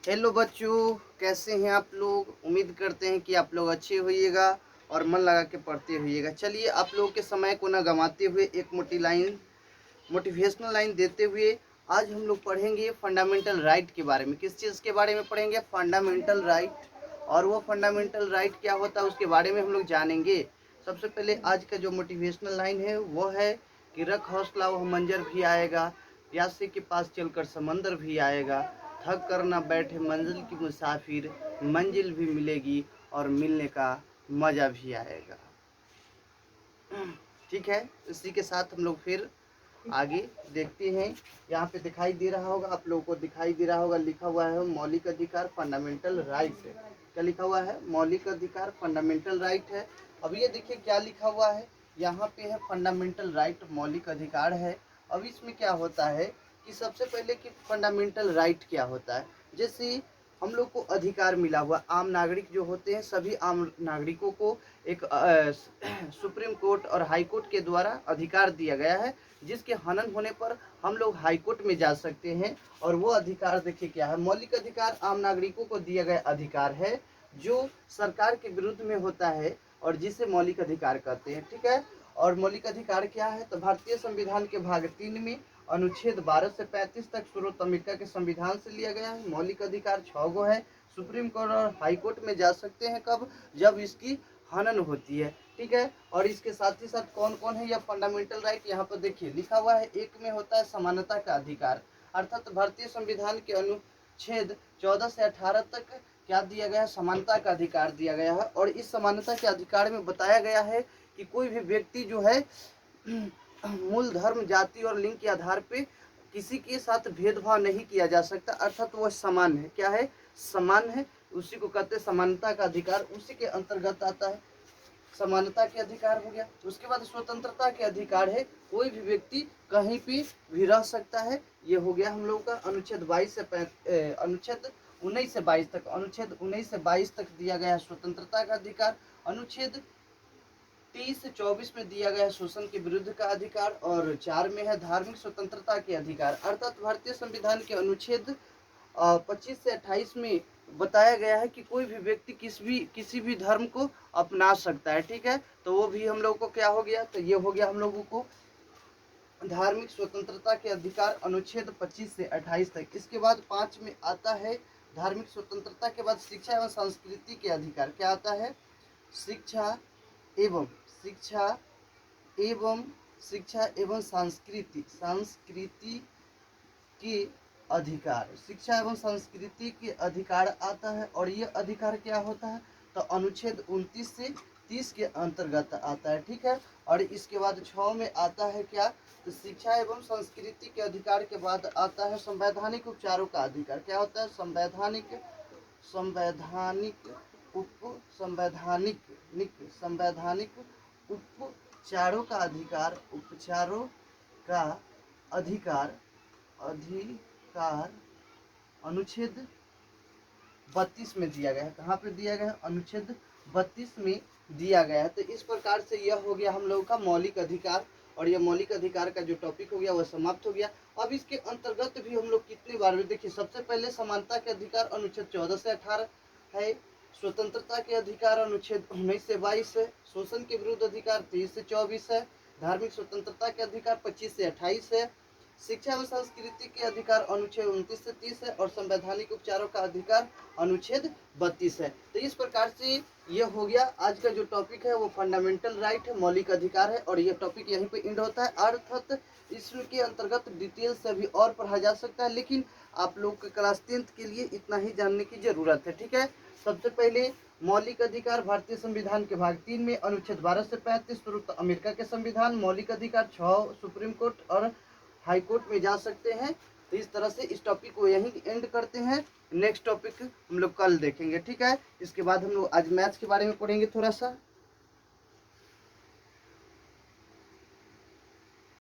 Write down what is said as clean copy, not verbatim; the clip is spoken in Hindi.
हेलो बच्चों, कैसे हैं आप लोग। उम्मीद करते हैं कि आप लोग अच्छे होइएगा और मन लगा के पढ़ते होइएगा। चलिए, आप लोगों के समय को न गंवाते हुए एक मोटिवेशनल लाइन देते हुए आज हम लोग पढ़ेंगे फंडामेंटल राइट के बारे में। किस चीज़ के बारे में पढ़ेंगे? Fundamental right. और वो फंडामेंटल राइट क्या होता है उसके बारे में हम लोग जानेंगे। सबसे पहले आज का जो मोटिवेशनल लाइन है वो है कि रख हौसला, वह मंजर भी आएगा, प्यासे के पास चलकर समंदर भी आएगा, थक कर ना बैठे मंजिल की मुसाफिर, मंजिल भी मिलेगी और मिलने का मज़ा भी आएगा। ठीक है, इसी के साथ हम लोग फिर आगे देखते हैं। यहाँ पे दिखाई दे रहा होगा, आप लोगों को दिखाई दे रहा होगा, लिखा हुआ है मौलिक अधिकार फंडामेंटल राइट है। क्या लिखा हुआ है? मौलिक अधिकार फंडामेंटल राइट है। अब ये देखिए क्या लिखा हुआ है, यहाँ पे है फंडामेंटल राइट, मौलिक अधिकार है। अब इसमें क्या होता है कि सबसे पहले कि फंडामेंटल राइट क्या होता है। जैसे हम लोग को अधिकार मिला हुआ, आम नागरिक जो होते हैं सभी आम नागरिकों को एक सुप्रीम कोर्ट और हाई कोर्ट के द्वारा अधिकार दिया गया है, जिसके हनन होने पर हम लोग हाई कोर्ट में जा सकते हैं। और वो अधिकार देखिए क्या है, मौलिक अधिकार आम नागरिकों को दिया गया अधिकार है जो सरकार के विरुद्ध में होता है और जिसे मौलिक अधिकार कहते हैं। ठीक है, और मौलिक अधिकार क्या है तो भारतीय संविधान के भाग 3 में अनुच्छेद 12 से 35 तक स्रोत अमेरिका के संविधान से लिया गया है। मौलिक अधिकार 6 गो है। सुप्रीम कोर्ट और हाई कोर्ट में जा सकते हैं कब? जब इसकी हनन होती है। ठीक है, और इसके साथ ही साथ कौन कौन है यह फंडामेंटल राइट, यहाँ पर देखिए लिखा हुआ है। एक में होता है समानता का अधिकार, अर्थात भारतीय संविधान के अनुच्छेद 14 से 18 तक क्या दिया गया है? समानता का अधिकार दिया गया है। और इस समानता के अधिकार में बताया गया है कि कोई भी व्यक्ति जो है मूल धर्म, जाति और लिंग के आधार पे किसी के साथ भेदभाव नहीं किया जा सकता, अर्थात वह समान है। क्या है? समान है, उसी को कहते हैं समानता का अधिकार, उसी के अंतर्गत आता है। समानता के अधिकार हो गया। उसके बाद स्वतंत्रता के अधिकार है, कोई भी व्यक्ति कहीं भी रह सकता है। ये हो गया हम लोगों का अनुच्छेद 22 से अनुच्छेद 19 से 22 तक, अनुच्छेद 19 से 22 तक दिया गया है स्वतंत्रता का अधिकार। अनुच्छेद 30 से 24 में दिया गया है शोषण के विरुद्ध का अधिकार, और 4 में है धार्मिक स्वतंत्रता के अधिकार। अर्थात भारतीय संविधान के अनुच्छेद 25 से 28 में बताया गया है कि कोई भी व्यक्ति किसी भी धर्म को अपना सकता है। ठीक है, तो वो भी हम लोगों को क्या हो गया, तो ये हो गया हम लोगों को धार्मिक स्वतंत्रता के अधिकार, अनुच्छेद 25 से 28 तक। इसके बाद 5 में आता है धार्मिक स्वतंत्रता के बाद शिक्षा एवं संस्कृति के अधिकार। क्या आता है? शिक्षा एवं शिक्षा एवं शिक्षा एवं संस्कृति के अधिकार, शिक्षा एवं संस्कृति के अधिकार आता है। और ये अधिकार क्या होता है तो अनुच्छेद 29 से 30 के अंतर्गत आता है। ठीक है, और इसके बाद 6 में आता है क्या, तो शिक्षा एवं संस्कृति के अधिकार के बाद आता है संवैधानिक उपचारों का अधिकार। क्या होता है? संवैधानिक उपचारों का अधिकार, उपचारों का अधिकार अनुच्छेद 32 में दिया गया है। कहाँ पे दिया गया है? अनुच्छेद 32 में दिया गया है। तो इस प्रकार से यह हो गया हम लोगों का मौलिक अधिकार, और यह मौलिक अधिकार का जो टॉपिक हो गया वह समाप्त हो गया। अब इसके अंतर्गत भी हम लोग कितनी बार भी देखिए, सबसे पहले समानता के अधिकार अनुच्छेद 14 से 18 है, स्वतंत्रता के अधिकार अनुच्छेद 19 से 22 है, शोषण के विरुद्ध अधिकार 30 से 24 है, धार्मिक स्वतंत्रता के अधिकार 25 से 28 है, शिक्षा एवं संस्कृति के अधिकार अनुच्छेद 29 से 30 है, और संवैधानिक उपचारों का अधिकार अनुच्छेद 32 है। तो इस प्रकार से ये हो गया आज का जो टॉपिक है वो फंडामेंटल राइट है, मौलिक अधिकार है। और ये टॉपिक यहीं पे एंड होता है। अर्थात इसके अंतर्गत डिटेल से भी और पढ़ा जा सकता है, लेकिन आप लोग के क्लास 10th के लिए इतना ही जानने की जरूरत है। ठीक है, सबसे पहले मौलिक अधिकार भारतीय संविधान के भाग 3 में अनुच्छेद 12 से 35 तुरंत अमेरिका के संविधान, मौलिक अधिकार 6 सुप्रीम कोर्ट और हाई कोर्ट में जा सकते हैं। तो इस तरह से इस टॉपिक को यहीं एंड करते हैं। नेक्स्ट टॉपिक हम लोग कल देखेंगे। ठीक है, इसके बाद हम लोग आज मैथ्स के बारे में पढ़ेंगे थोड़ा सा।